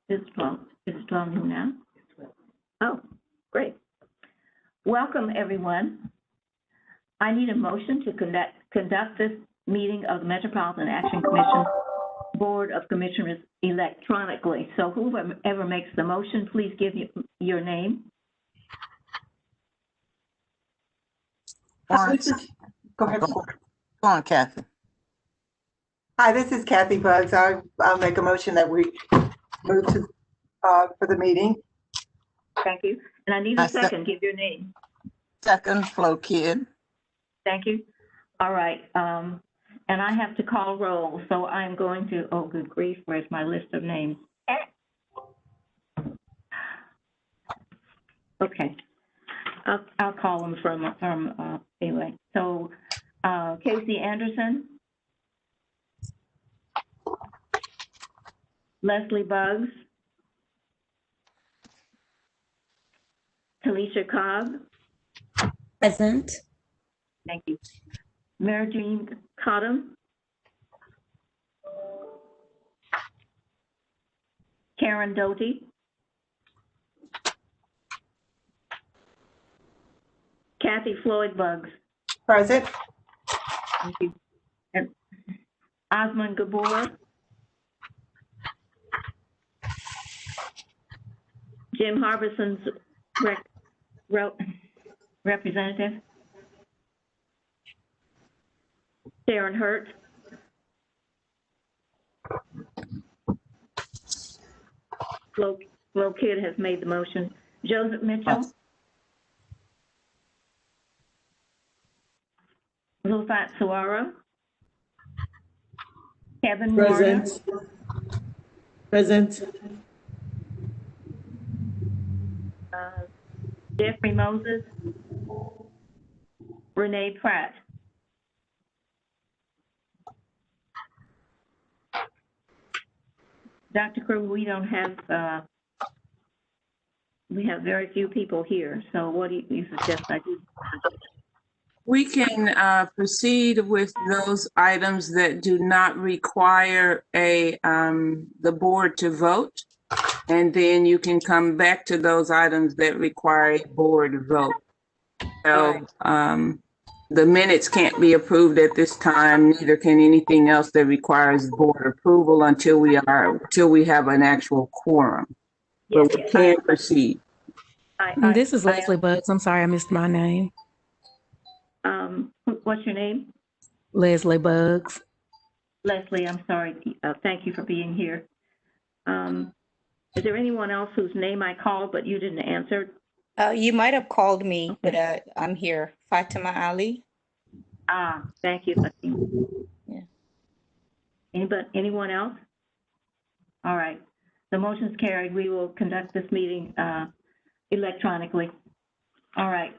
It's 12. It's 12 noon now. Oh, great. Welcome, everyone. I need a motion to conduct this meeting of the Metropolitan Action Commission Board of Commissioners electronically. So whoever makes the motion, please give your name. Go ahead. Go on, Kathy. Hi, this is Kathy Buggs. I'll make a motion that we move to for the meeting. Thank you. And I need a second. Give your name. Second, Flo Kid. Thank you. All right. And I have to call roll, so I'm going to, oh, good grief, where's my list of names? Okay. I'll call them from anyway. So Casey Anderson, Leslie Buggs, Talisha Cobb. Present. Thank you. Mary Jean Cottom. Karen Doty. Kathy Floyd Buggs. Present. Thank you. And Osman Gabor. Jim Harbison's representative. Sharon Hurt. Flo Kidd has made the motion. Joseph Mitchell. Lufat Suara. Kevin Present. Warner. Present. Jeffrey Moses. Renee Pratt. Dr. Crew, we don't have, we have very few people here. So what do you suggest I do? We can proceed with those items that do not require the board to vote. And then you can come back to those items that require a board vote. So the minutes can't be approved at this time, neither can anything else that requires board approval until we have an actual quorum. But we can proceed. This is Leslie Buggs. I'm sorry, I missed my name. What's your name? Leslie Buggs. Leslie, I'm sorry. Thank you for being here. Is there anyone else whose name I called but you didn't answer? You might have called me, but I'm here. Fatima Ali. Thank you, Fatima. Yeah. Anyone else? All right. The motion's carried. We will conduct this meeting electronically. All right.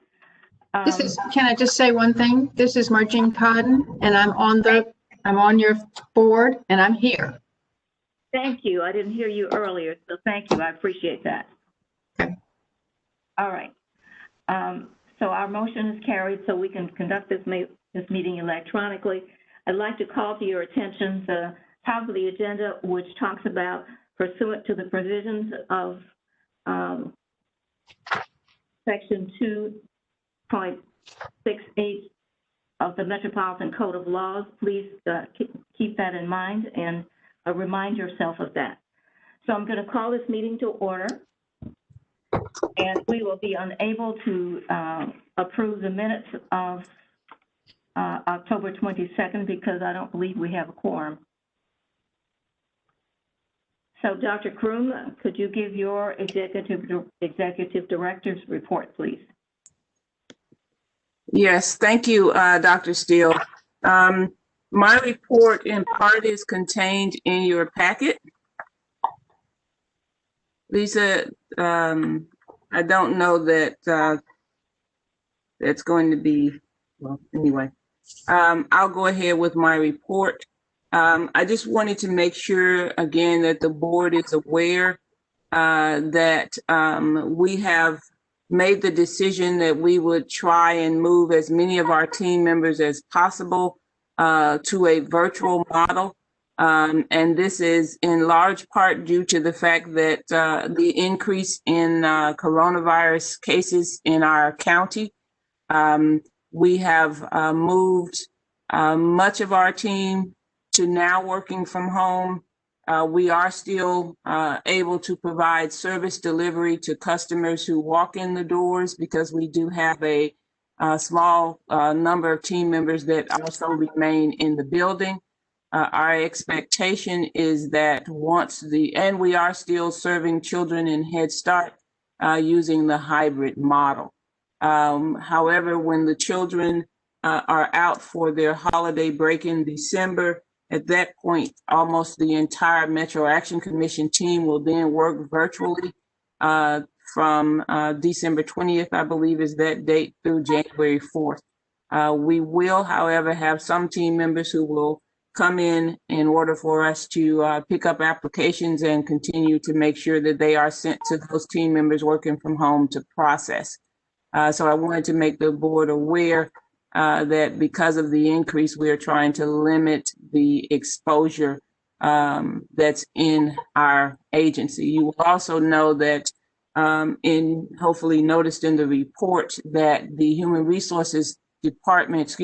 Can I just say one thing? This is Margene Cotton, and I'm on your board, and I'm here. Thank you. I didn't hear you earlier, so thank you. I appreciate that. Okay. All right. So our motion is carried, so we can conduct this meeting electronically. I'd like to call to your attention the top of the agenda, which talks about pursuant to the provisions of Section 2.68 of the Metropolitan Code of Laws. Please keep that in mind and remind yourself of that. So I'm going to call this meeting to order, and we will be unable to approve the minutes of October 22nd because I don't believe we have a quorum. So Dr. Kroom, could you give your executive director's report, please? Yes, thank you, Dr. Steele. My report in part is contained in your packet. Lisa, I don't know that that's going to be, well, anyway. I'll go ahead with my report. I just wanted to make sure, again, that the board is aware that we have made the decision that we would try and move as many of our team members as possible to a virtual model And this is in large part due to the fact that the increase in coronavirus cases in our county. We have moved much of our team to now working from home. We are still able to provide service delivery to customers who walk in the doors because we do have a small number of team members that also remain in the building. Our expectation is that and we are still serving children in Head Start using the hybrid model. However, when the children are out for their holiday break in December, at that point, almost the entire Metro Action Commission team will then work virtually from December 20th, I believe is that date, through January 4th. We will, however, have some team members who will come in order for us to pick up applications and continue to make sure that they are sent to those team members working from home to process. So I wanted to make the board aware that because of the increase, we are trying to limit the exposure that's in our agency. You will also know that hopefully noticed in the report that the Human Resources Department,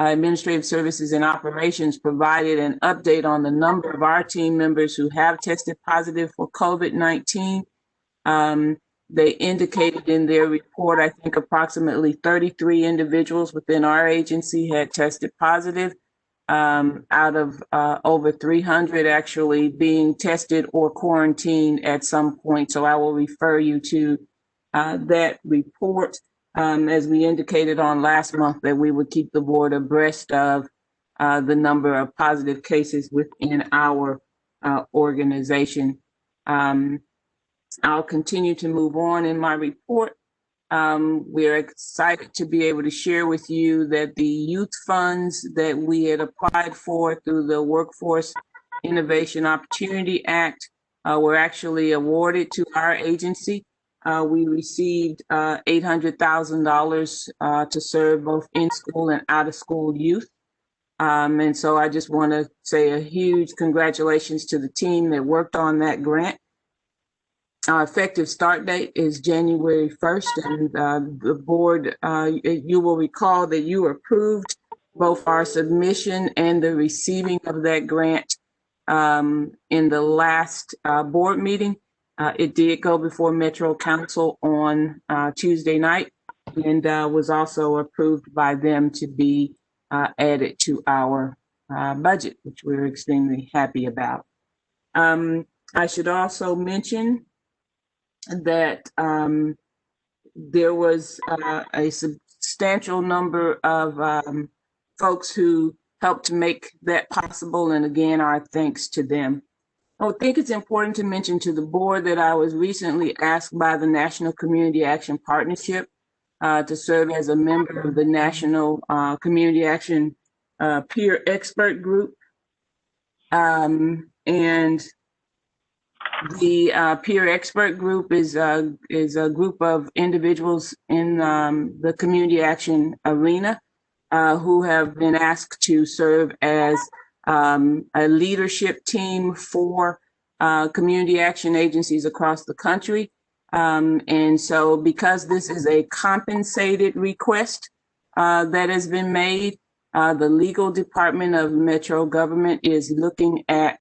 Administrative Services and Operations provided an update on the number of our team members who have tested positive for COVID-19. They indicated in their report, I think approximately 33 individuals within our agency had tested positive, out of over 300 actually being tested or quarantined at some point. So I will refer you to that report. As we indicated on last month, that we would keep the board abreast of the number of positive cases within our organization. I'll continue to move on in my report. We're excited to be able to share with you that the youth funds that we had applied for through the Workforce Innovation Opportunity Act were actually awarded to our agency. We received $800,000 to serve both in-school and out-of-school youth. And so I just want to say a huge congratulations to the team that worked on that grant. Our effective start date is January 1st, and the board, you will recall that you approved both our submission and the receiving of that grant in the last board meeting. It did go before Metro Council on Tuesday night and was also approved by them to be added to our budget, which we're extremely happy about. I should also mention that there was a substantial number of folks who helped to make that possible. And again, our thanks to them. I think it's important to mention to the board that I was recently asked by the National Community Action Partnership to serve as a member of the National Community Action Peer Expert Group. And the Peer Expert Group is a group of individuals in the community action arena who have been asked to serve as a leadership team for community action agencies across the country. And so because this is a compensated request that has been made, the legal department of Metro government is looking at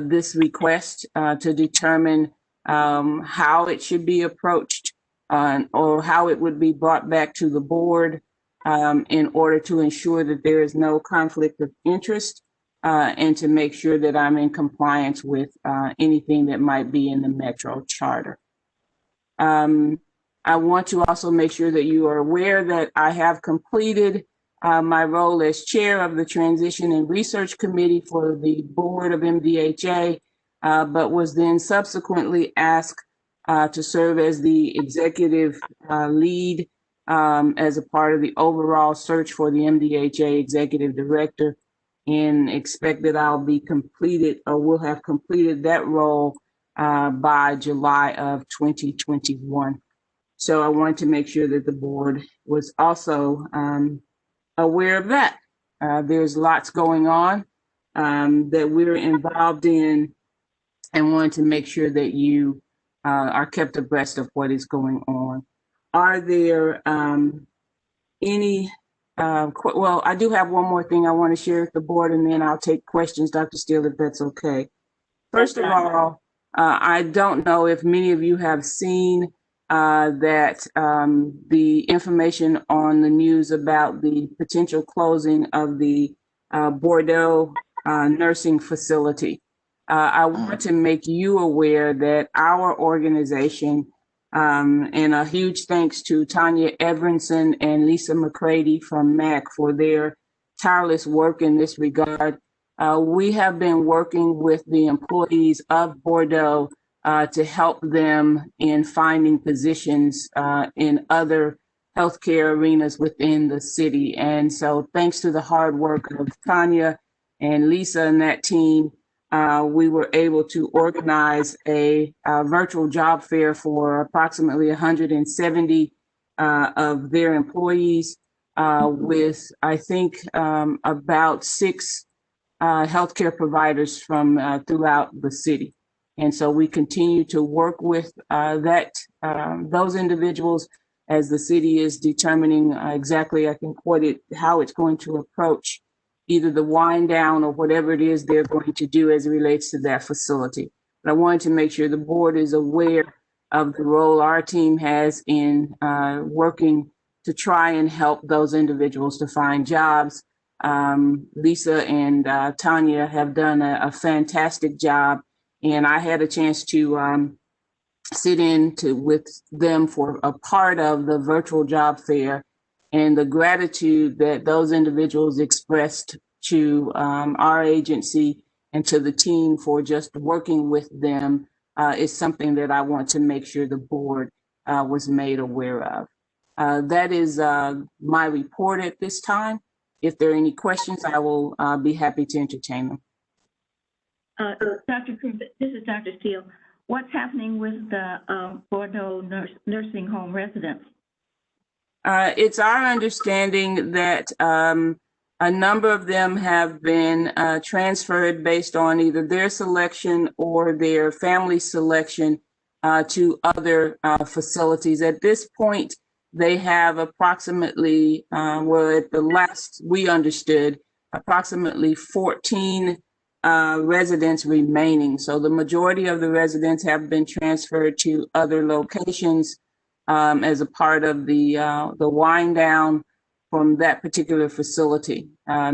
this request to determine how it should be approached or how it would be brought back to the board in order to ensure that there is no conflict of interest and to make sure that I'm in compliance with anything that might be in the Metro charter. I want to also make sure that you are aware that I have completed my role as chair of the Transition and Research Committee for the board of MDHA, but was then subsequently asked to serve as the executive lead as a part of the overall search for the MDHA executive director, and expect that I'll be completed or will have completed that role by July of 2021. So I wanted to make sure that the board was also aware of that. There's lots going on that we're involved in, and wanted to make sure that you are kept abreast of what is going on. Are there any, well, I do have one more thing I want to share with the board, and then I'll take questions, Dr. Steele, if that's okay. First of all, I don't know if many of you have seen that the information on the news about the potential closing of the Bordeaux nursing facility. I want to make you aware that our organization, and a huge thanks to Tanya Everenson and Lisa McCready from MAC for their tireless work in this regard. We have been working with the employees of Bordeaux to help them in finding positions in other healthcare arenas within the city. And so thanks to the hard work of Tanya and Lisa and that team, we were able to organize a virtual job fair for approximately 170 of their employees with, I think, about 6 healthcare providers from throughout the city. And so we continue to work with those individuals as the city is determining exactly, I think, how it's going to approach either the wind down or whatever it is they're going to do as it relates to that facility. But I wanted to make sure the board is aware of the role our team has in working to try and help those individuals to find jobs. Lisa and Tanya have done a fantastic job, and I had a chance to sit in with them for a part of the virtual job fair, and the gratitude that those individuals expressed to our agency and to the team for just working with them is something that I want to make sure the board was made aware of. That is my report at this time. If there are any questions, I will be happy to entertain them. Dr. Cruz, this is Dr. Steele. What's happening with the Bordeaux nursing home residents? It's our understanding that a number of them have been transferred based on either their selection or their family selection to other facilities. At this point, they have approximately, well, at the last we understood, approximately 14 residents remaining. So the majority of the residents have been transferred to other locations as a part of the wind down from that particular facility.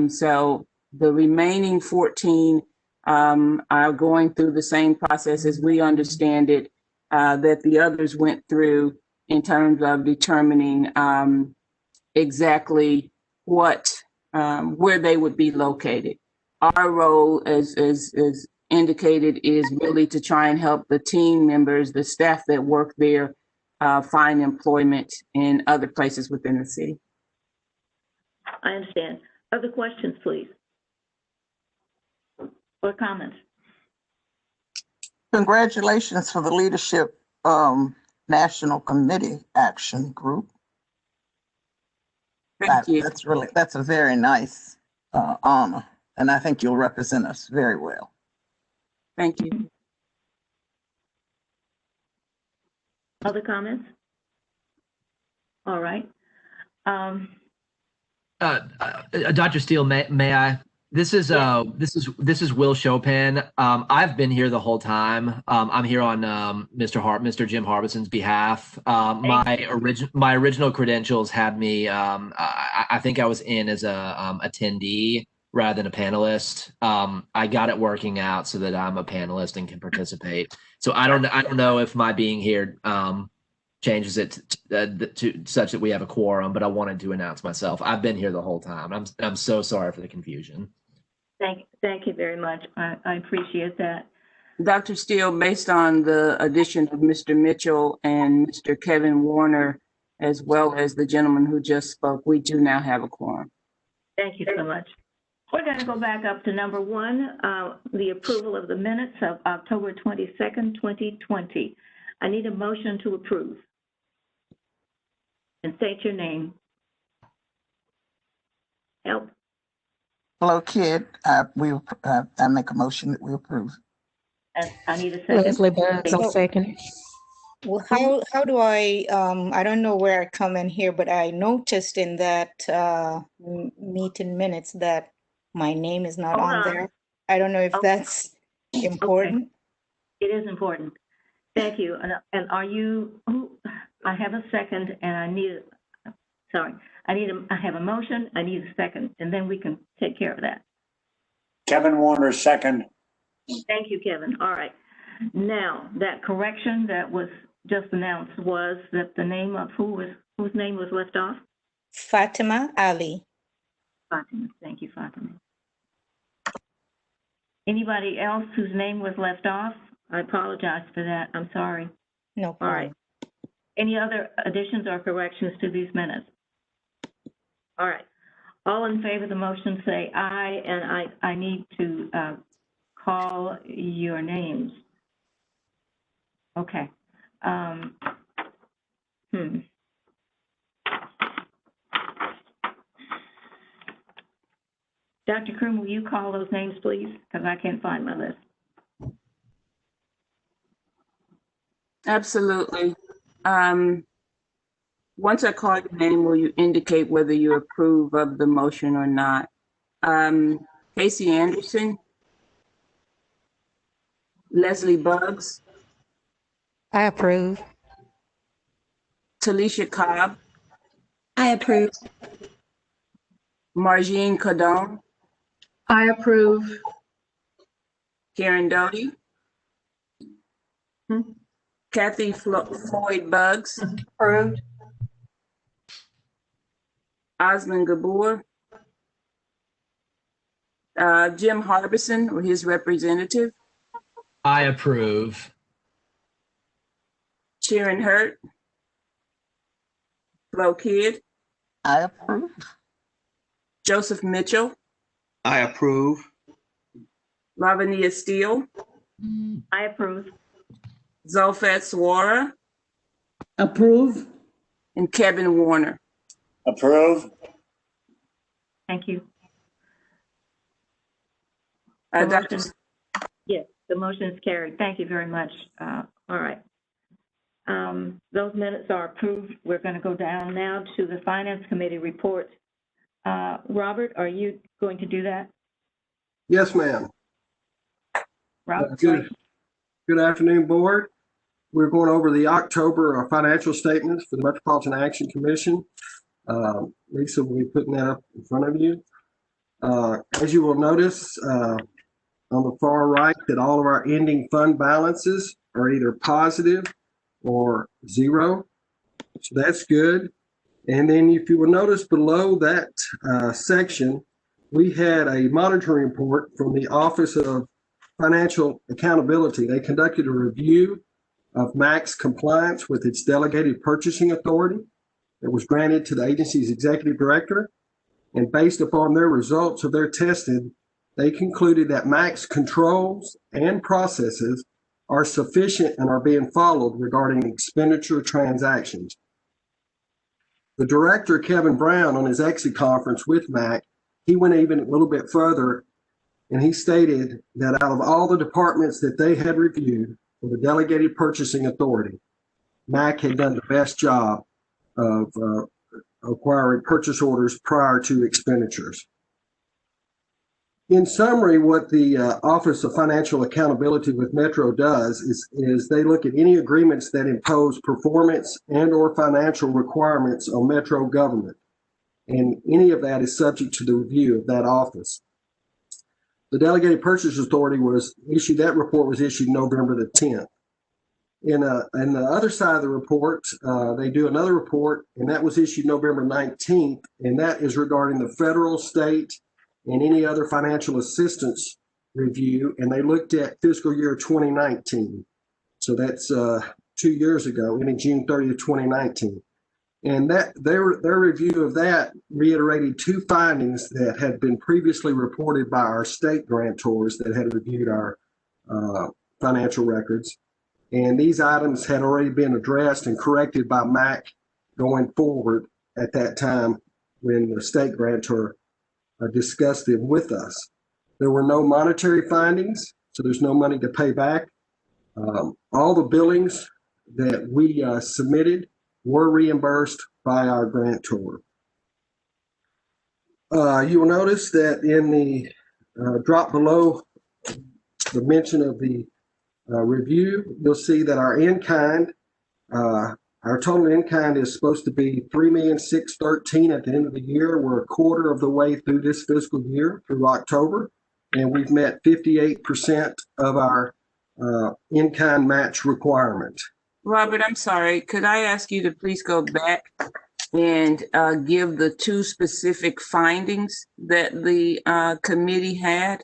So the remaining 14 are going through the same process as we understand it that the others went through in terms of determining exactly where they would be located. Our role, as indicated, is really to try and help the team members, the staff that work there, find employment in other places within the city. I understand. Other questions, please? Or comments? Congratulations for the leadership National Committee Action Group. Thank you. That's a very nice honor, and I think you'll represent us very well. Thank you. Other comments? All right. Dr. Steele, may I? This is Will Chopin. I've been here the whole time. I'm here on Mr. Jim Harbison's behalf. My original credentials had me. I think I was in as a attendee rather than a panelist. I got it working out so that I'm a panelist and can participate. So I don't know if my being here changes it to such that we have a quorum, but I wanted to announce myself. I've been here the whole time. I'm so sorry for the confusion. Thank you very much. I appreciate that. Dr. Steele, based on the addition of Mr. Mitchell and Mr. Kevin Warner, as well as the gentleman who just spoke, we do now have a quorum. Thank you so much. We're going to go back up to number 1, the approval of the minutes of October 22nd, 2020. I need a motion to approve. And state your name. Help. Hello, Kid. I make a motion that we approve. And I need a second. Leslie Buggs, I'll Oh. second. Well, how do I don't know where I come in here, but I noticed in that meeting minutes that my name is not Hold on on. there. I don't know if Okay. that's important. It is important. Thank you. And are you, I have a second and I have a motion, I need a second, and then we can take care of that. Kevin Warner, second. Thank you, Kevin. All right. Now, that correction that was just announced was that the name of whose name was left off? Fatima Ali. Fatima. Thank you, Fatima. Anybody else whose name was left off? I apologize for that. I'm sorry. No All problem. right. Any other additions or corrections to these minutes? All right. All in favor of the motion say aye, and I need to call your names. Okay. Dr. Kroom, will you call those names, please? Because I can't find my list. Absolutely. Once I call your name, will you indicate whether you approve of the motion or not? Casey Anderson, Leslie Buggs, I approve. Talisha Cobb, I approve. Margine Cardone, I approve. Karen Doty, Kathy Floyd Buggs, Approved. Osman Gabor, Jim Harbison, or his representative, I approve. Sharon Hurt, Flo Kidd, I approve. Joseph Mitchell, I approve. Lavania Steele, I approve. Zulfat Swara, Approve. and Kevin Warner. Approve. Thank you. Dr. Yes, the motion is carried. Thank you very much. All right. Those minutes are approved. We're going to go down now to the Finance Committee report. Robert, are you going to do that? Yes, ma'am. Robert? Good afternoon, Board. We're going over the October financial statements for the Metropolitan Action Commission. Lisa will be putting that up in front of you. As you will notice on the far right that all of our ending fund balances are either positive or zero. So that's good. And then if you will notice below that section, we had a monitoring report from the Office of Financial Accountability. They conducted a review of MAC's compliance with its delegated purchasing authority that was granted to the agency's executive director. And based upon their results of their testing, they concluded that MAC's controls and processes are sufficient and are being followed regarding expenditure transactions. The director, Kevin Brown, on his exit conference with MAC, he went even a little bit further, and he stated that out of all the departments that they had reviewed for the delegated purchasing authority, MAC had done the best job of acquiring purchase orders prior to expenditures. In summary, what the Office of Financial Accountability with Metro does is they look at any agreements that impose performance and or financial requirements on Metro government. And any of that is subject to the review of that office. The Delegated Purchase Authority that report was issued November the 10th. In the other side of the report, they do another report, and that was issued November 19th, and that is regarding the federal, state, and any other financial assistance review, and they looked at fiscal year 2019. So that's 2 years ago, ending June 30th, 2019. And that their review of that reiterated two findings that had been previously reported by our state grantors that had reviewed our financial records. And these items had already been addressed and corrected by MAC going forward at that time when the state grantor discuss them with us. There were no monetary findings, so there's no money to pay back. All the billings that we submitted were reimbursed by our grantor. You will notice that in the drop below the mention of the review, you'll see that our in-kind, our total in-kind is supposed to be $3,613,000 at the end of the year. We're a quarter of the way through this fiscal year, through October, and we've met 58% of our in-kind match requirement. Robert, I'm sorry. Could I ask you to please go back and give the two specific findings that the committee had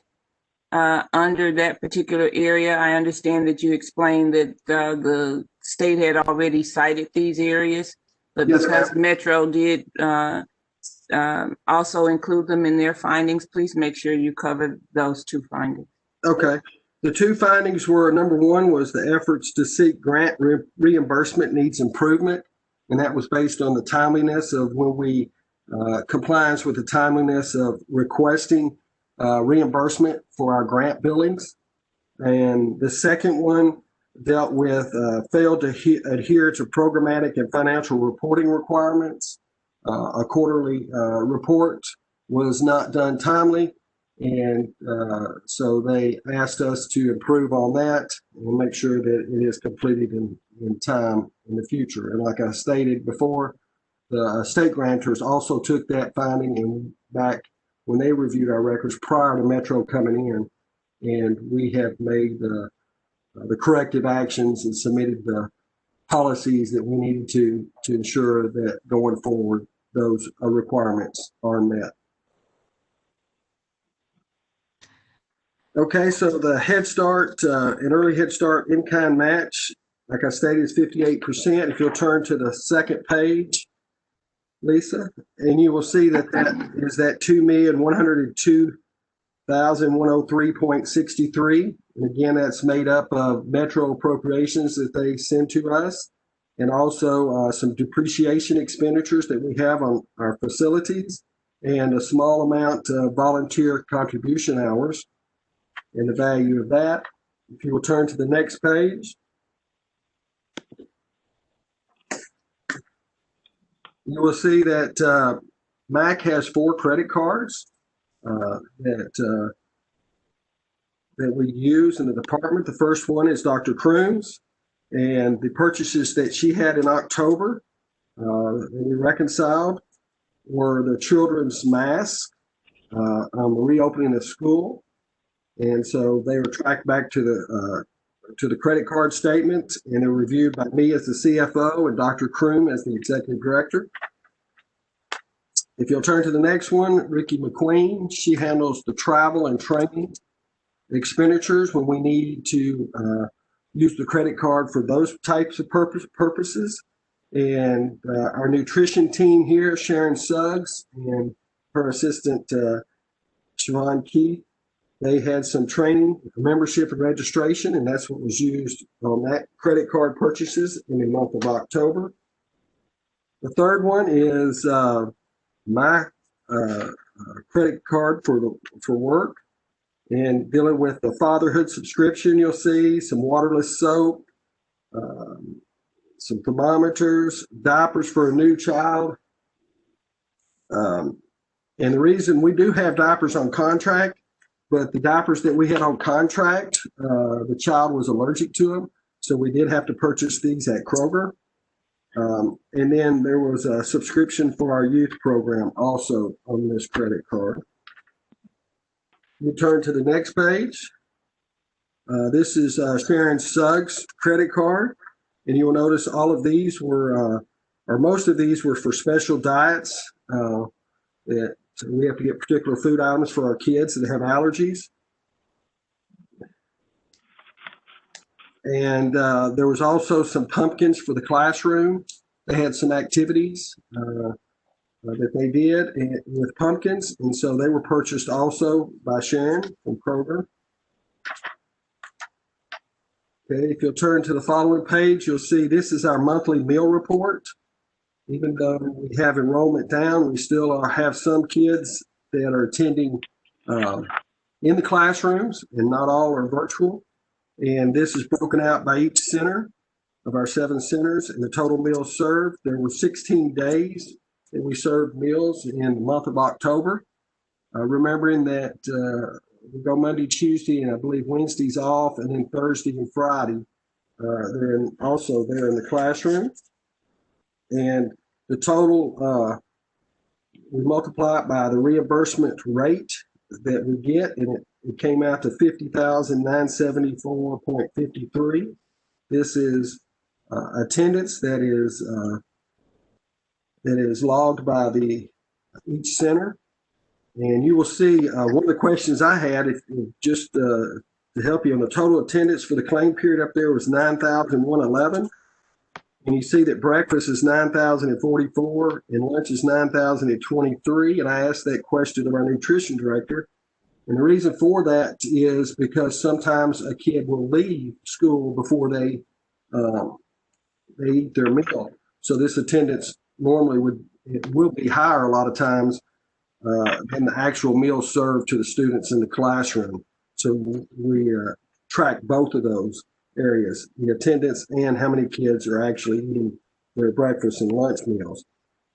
under that particular area? I understand that you explained that the state had already cited these areas, but Yes, because Metro did also include them in their findings, please make sure you cover those two findings. Okay. The two findings were, number one was the efforts to seek grant reimbursement needs improvement. And that was based on the timeliness of when we, compliance with the timeliness of requesting reimbursement for our grant billings. And the second one dealt with failed to adhere to programmatic and financial reporting requirements. A quarterly report was not done timely. And so they asked us to improve on that and make sure that it is completed in time in the future. And like I stated before, the state grantors also took that finding and back when they reviewed our records prior to Metro coming in, and we have made the corrective actions and submitted the policies that we needed to ensure that going forward, those requirements are met. Okay, so the Head Start and Early Head Start in-kind match, like I stated, is 58%. If you'll turn to the second page, Lisa, and you will see that that is that $2,102,103.63. And again, that's made up of Metro appropriations that they send to us, and also some depreciation expenditures that we have on our facilities, and a small amount of volunteer contribution hours. And the value of that. If you will turn to the next page, you will see that MAC has 4 credit cards that we use in the department. The first one is Dr. Crooms, and the purchases that she had in October that we reconciled were the children's masks on the reopening of school. And so they were tracked back to the credit card statement, and they were reviewed by me as the CFO and Dr. Kroom as the executive director. If you'll turn to the next one, Ricky McQueen, she handles the travel and training expenditures when we need to use the credit card for those types of purposes. And our nutrition team here, Sharon Suggs and her assistant, Siobhan Keith, they had some training, membership, and registration, and that's what was used on that credit card purchases in the month of October. The third one is my credit card for work, and dealing with the fatherhood subscription. You'll see some waterless soap, some thermometers, diapers for a new child. And the reason we do have diapers on contract, but the diapers that we had on contract, the child was allergic to them. So we did have to purchase these at Kroger. And then there was a subscription for our youth program also on this credit card. You turn to the next page. This is Sharon Suggs' credit card. And you will notice all of these were, or most of these were for special diets that so we have to get particular food items for our kids that have allergies. And there was also some pumpkins for the classroom. They had some activities that they did with pumpkins. And so they were purchased also by Sharon from Kroger. Okay, if you'll turn to the following page, you'll see this is our monthly meal report. Even though we have enrollment down, we still have some kids that are attending in the classrooms, and not all are virtual. And this is broken out by each center of our 7 centers and the total meals served. There were 16 days that we served meals in the month of October. Remembering that we go Monday, Tuesday, and I believe Wednesday's off, and then Thursday and Friday, they're also there in the classroom. And the total, we multiply it by the reimbursement rate that we get, and it came out to 50,974.53. This is attendance that is logged by each center. And you will see one of the questions I had, just to help you, on the total attendance for the claim period up there was 9,111. And you see that breakfast is 9,044 and lunch is 9,023. And I asked that question of our nutrition director. And the reason for that is because sometimes a kid will leave school before they eat their meal. So this attendance normally will be higher a lot of times than the actual meal served to the students in the classroom. So we track both of those areas, the attendance and how many kids are actually eating their breakfast and lunch meals.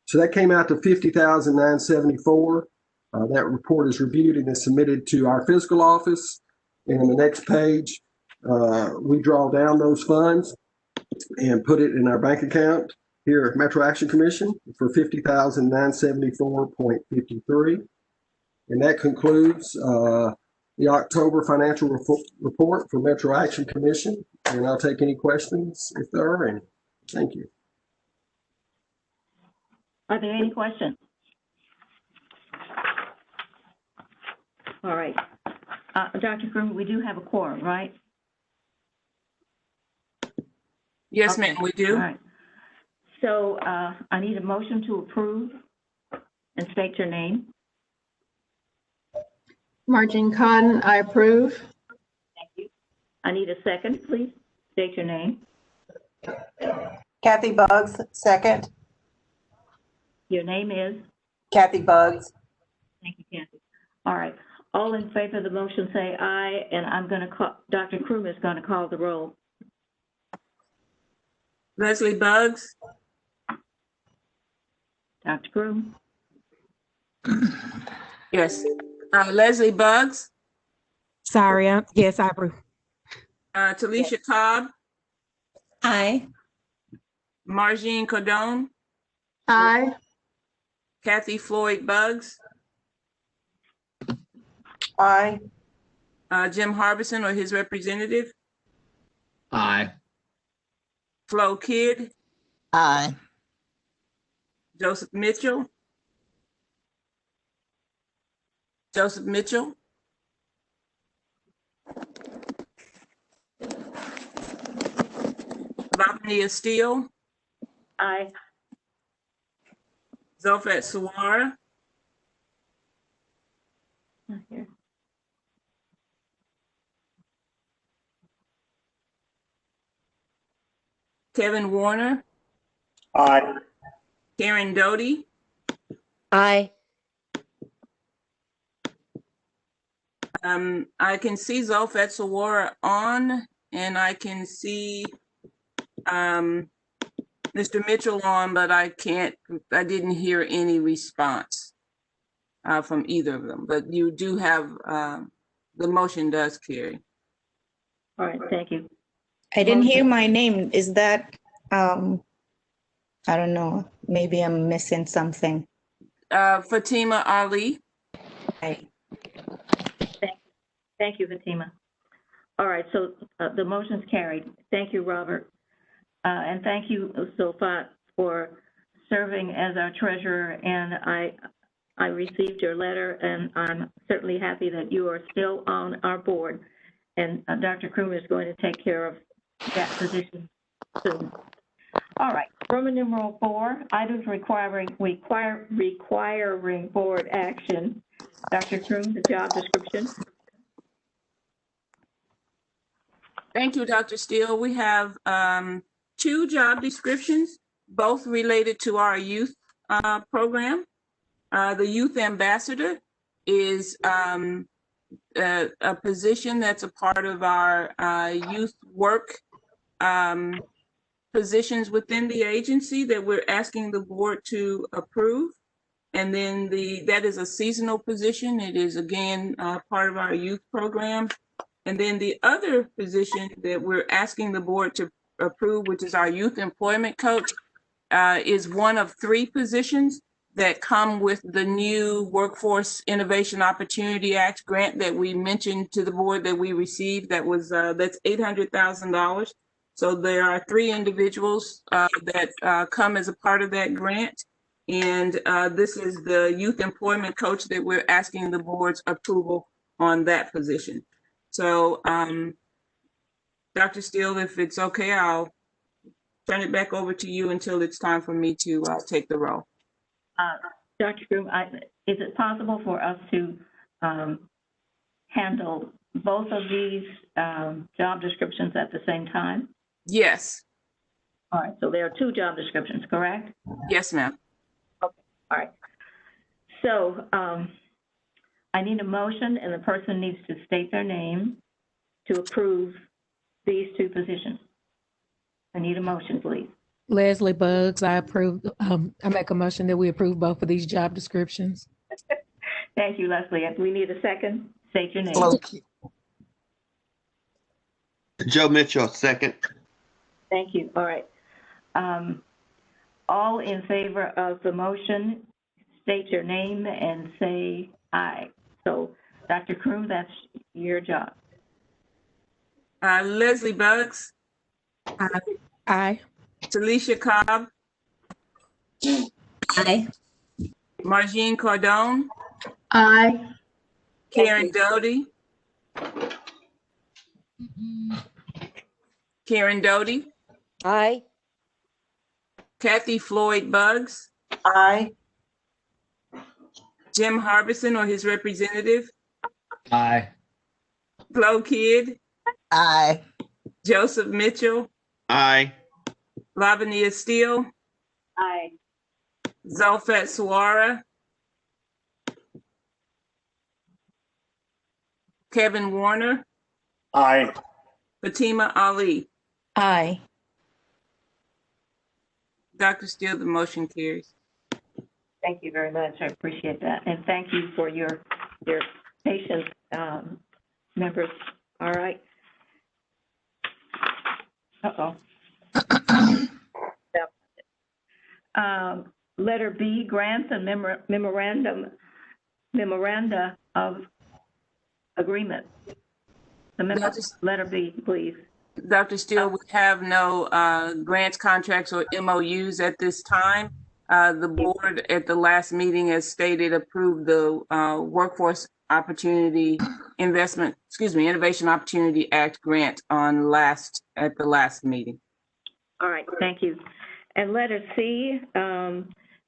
So that came out to 50,974. That report is reviewed and is submitted to our fiscal office. And on the next page, we draw down those funds and put it in our bank account here at Metro Action Commission for 50,974.53. And that concludes the October financial report for Metro Action Commission. And I'll take any questions if there are any. Thank you. Are there any questions? All right. Dr. Groom, we do have a quorum, right? Yes, Okay. ma'am, we do. All right. So I need a motion to approve and state your name. Margin Cotton, I approve. Thank you. I need a second, please. State your name. Kathy Buggs, second. Your name is? Kathy Buggs. Thank you, Kathy. All right. All in favor of the motion say aye, and I'm going to call, Dr. Kroom is going to call the roll. Leslie Buggs, Dr. Kroom? yes. Leslie Buggs, Sorry, yes, I approve. Talisha Cobb, Aye. Margine Cordone, Aye. Kathy Floyd Buggs, Aye. Jim Harbison or his representative, Aye. Flo Kidd, Aye. Joseph Mitchell, Vapnia Steele, Aye. Zofat Suwara, Not here. Kevin Warner, Aye. Karen Doty, Aye. I can see Zofat Suwara on, and I can see Mr. Mitchell on, but I didn't hear any response from either of them. But you do have, the motion does carry. All right, thank you. I didn't hear my name. Is that, I don't know, maybe I'm missing something. Fatima Ali, Aye. Thank you, Fatima. All right, so the motion's carried. Thank you, Robert. And thank you, Sofat, for serving as our treasurer. And I received your letter, and I'm certainly happy that you are still on our board. And Dr. Kroom is going to take care of that position soon. All right, Roman numeral 4, items requiring board action. Dr. Kroom, the job description. thank you, Dr. Steele. We have 2 job descriptions, both related to our youth program. The youth ambassador, is a position that's a part of our youth work positions within the agency that we're asking the board to approve. And then that is a seasonal position. It is, again, part of our youth program. And then the other position that we're asking the board to approve, which is our youth employment coach, is one of 3 positions that come with the new Workforce Innovation Opportunity Act grant that we mentioned to the board that we received. That's $800,000. So there are 3 individuals that come as a part of that grant. And this is the youth employment coach that we're asking the board's approval on that position. So, Dr. Steele, if it's okay, I'll turn it back over to you until it's time for me to take the role. Dr. Groom, is it possible for us to handle both of these job descriptions at the same time? Yes. All right, so there are 2 job descriptions, correct? Yes, ma'am. Okay, all right. So I need a motion, and the person needs to state their name to approve these 2 positions. I need a motion, please. Leslie Buggs, I approve. I make a motion that we approve both of these job descriptions. Thank you, Leslie. We need a second. State your name. Loki. Joe Mitchell, second. Thank you. All right. All in favor of the motion, state your name and say aye. So, Dr. Kroom, that's your job. Leslie Buggs. Aye. Talisha Cobb. Aye. Margine Cordone. Aye. Karen Doty. Karen Doty. Aye. Kathy Floyd Buggs. Aye. Jim Harbison or his representative. Aye. Flo Kidd. Aye. Joseph Mitchell. Aye. Lavania Steele. Aye. Zulfat Suara. Kevin Warner. Aye. Fatima Ali. Aye. Dr. Steele, the motion carries. Thank you very much. I appreciate that. And thank you for your patience, members. All right. Uh-oh. Letter B, grants and memoranda of agreement. Letter B, please. Dr. Steele, we have no grants, contracts, or MOUs at this time. The board at the last meeting, as stated, approved the Workforce Opportunity Innovation Opportunity Act grant at the last meeting. All right, thank you. And letter C,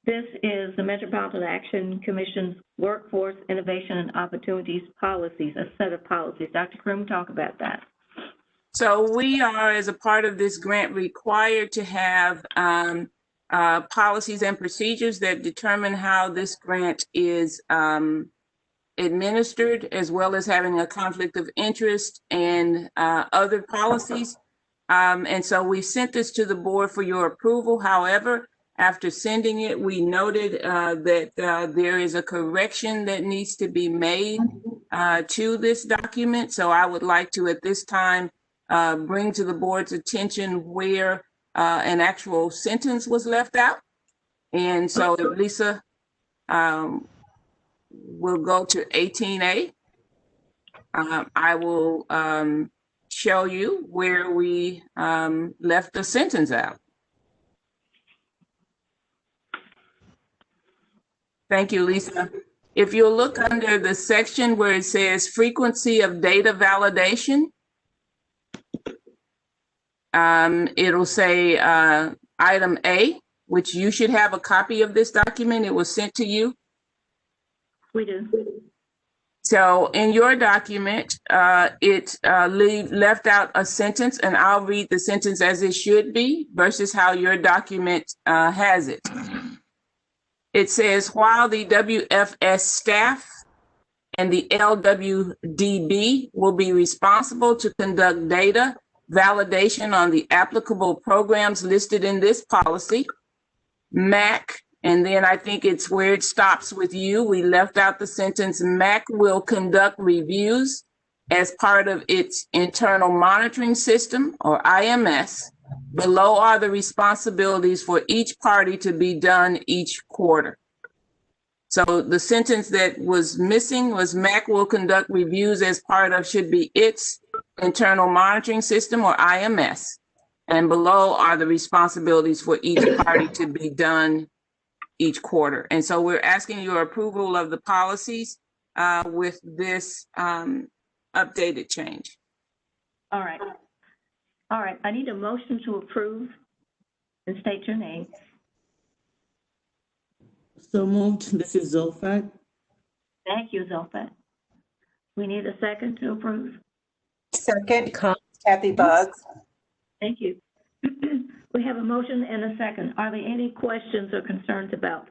this is the Metropolitan Action Commission's Workforce Innovation and Opportunities Policies, a set of policies. Dr. Kroom, talk about that. So we are, as a part of this grant, required to have policies and procedures that determine how this grant is administered, as well as having a conflict of interest and other policies. And so we sent this to the board for your approval. However, after sending it, we noted that there is a correction that needs to be made to this document. So I would like to, at this time, bring to the board's attention where an actual sentence was left out. And so if Lisa will go to 18A, I will show you where we left the sentence out. Thank you, Lisa. If you'll look under the section where it says frequency of data validation, it'll say item A, which you should have a copy of this document. It was sent to you. We do. So in your document, it left out a sentence, and I'll read the sentence as it should be versus how your document has it. It says, while the WFS staff and the LWDB will be responsible to conduct data validation on the applicable programs listed in this policy. MAC, and then I think it's where it stops with you. We left out the sentence, MAC will conduct reviews as part of its internal monitoring system, or IMS. Below are the responsibilities for each party to be done each quarter. So the sentence that was missing was MAC will conduct reviews as part of should be its internal monitoring system, or IMS. And below are the responsibilities for each party to be done each quarter. And so we're asking your approval of the policies with this updated change. All right. All right, I need a motion to approve and state your name. So moved. This is Zulfat. Thank you, Zolfat. We need a second to approve. Second, Kathy Buggs. Thank you. We have a motion and a second. Are there any questions or concerns about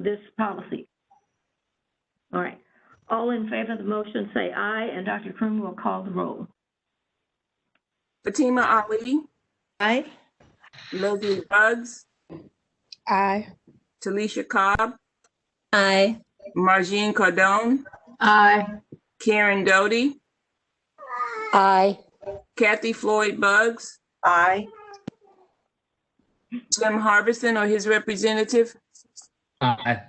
this policy? All right. All in favor of the motion say aye, and Dr. Kroom will call the roll. Fatima Ali. Aye. Leslie Buggs. Aye. Talisha Cobb. Aye. Margine Cardone. Aye. Karen Doty. Aye. Kathy Floyd Buggs. Aye. Jim Harbison or his representative. Aye.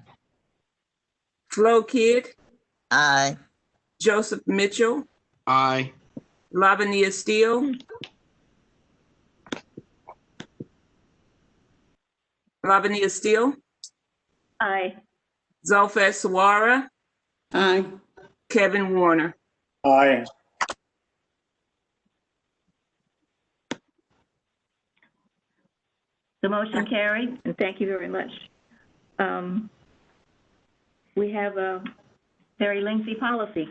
Flo Kidd. Aye. Joseph Mitchell. Aye. Lavania Steele. Lavania Steele. Aye. Zulfat Sawara. Aye. Kevin Warner. Aye. The motion carried, and thank you very much. We have a very lengthy policy.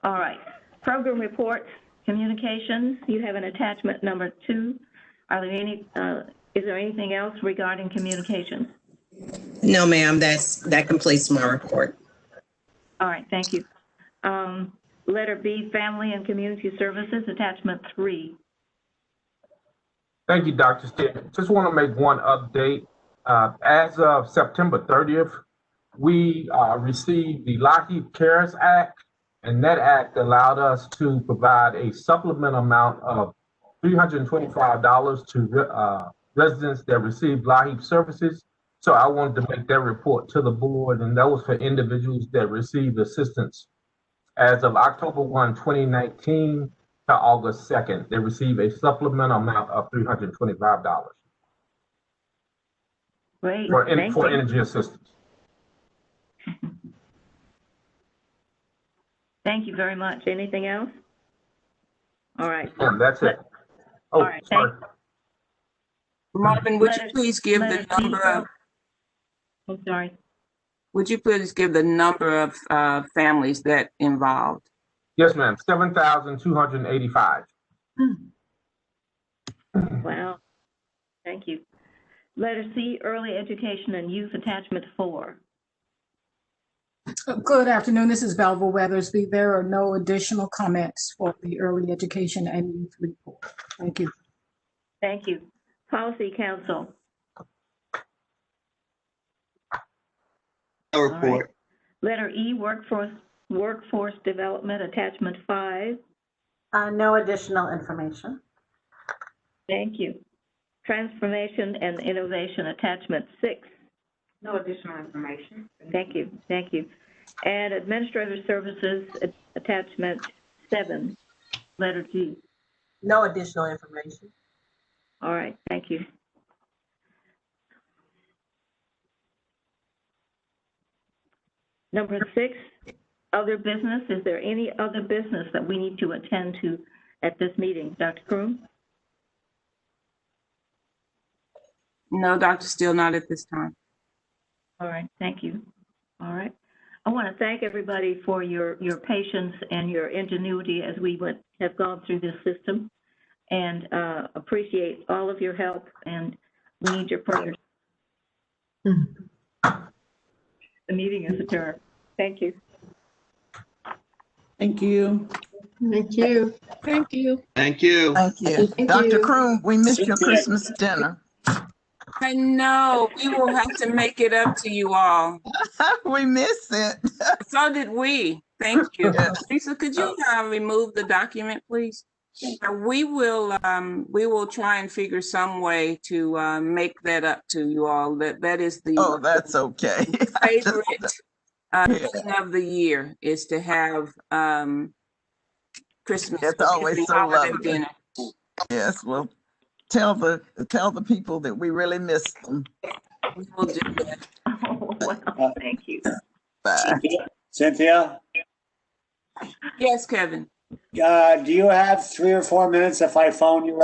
All right. Program reports, communications. You have an attachment number 2. Are there any? Is there anything else regarding communications? No, ma'am. That completes my report. All right. Thank you. Letter B, Family and Community Services, attachment 3. Thank you, Dr. Steele. Just want to make one update. As of September 30th, we received the Lockheed CARES Act, and that act allowed us to provide a supplemental amount of $325 to residents that received Lockheed services. So I wanted to make that report to the board, and that was for individuals that received assistance. As of October 1, 2019 to August 2nd, they received a supplemental amount of $325 Great. for Thank you. energy assistance. Thank you very much. Anything else? All right. And that's it. Oh, All right, sorry. Marvin, would you please give the number of? I'm sorry. Would you please give the number of families that involved? Yes, ma'am. 7,285. Wow. Thank you. Letter C, Early Education and Youth, attachment 4. Good afternoon. This is Belva Weathersby. There are no additional comments for the early education and youth report. Thank you. Thank you. Policy Council. No report. Letter E, Workforce Development, attachment 5. No additional information. Thank you. Transformation and Innovation, attachment 6. No additional information. Thank you. Thank you. And Administrative Services, attachment 7, letter G. No additional information. All right. Thank you. Number 6, other business. Is there any other business that we need to attend to at this meeting? Dr. Kroom? No, Dr. Steele, not at this time. All right, thank you. All right. I want to thank everybody for your patience and your ingenuity as we have gone through this system, and appreciate all of your help, and we need your prayers. The meeting is adjourned. Thank you. Thank you. Thank you. Thank you. Thank you. Thank you. Thank Dr. you. Kroon, we missed your Christmas dinner. I know, we will have to make it up to you all. We missed it. So did we. Thank you. Yes. Lisa, could you remove the document, please? We will try and figure some way to make that up to you all. That is the Oh, that's okay. favorite thing of the year is to have Christmas. It's always so holiday lovely. dinner. Yes, well, tell the people that we really miss them. We will do that. Oh, well, thank you. Bye. Cynthia, Yes, Kevin. do you have 3 or 4 minutes if I phone you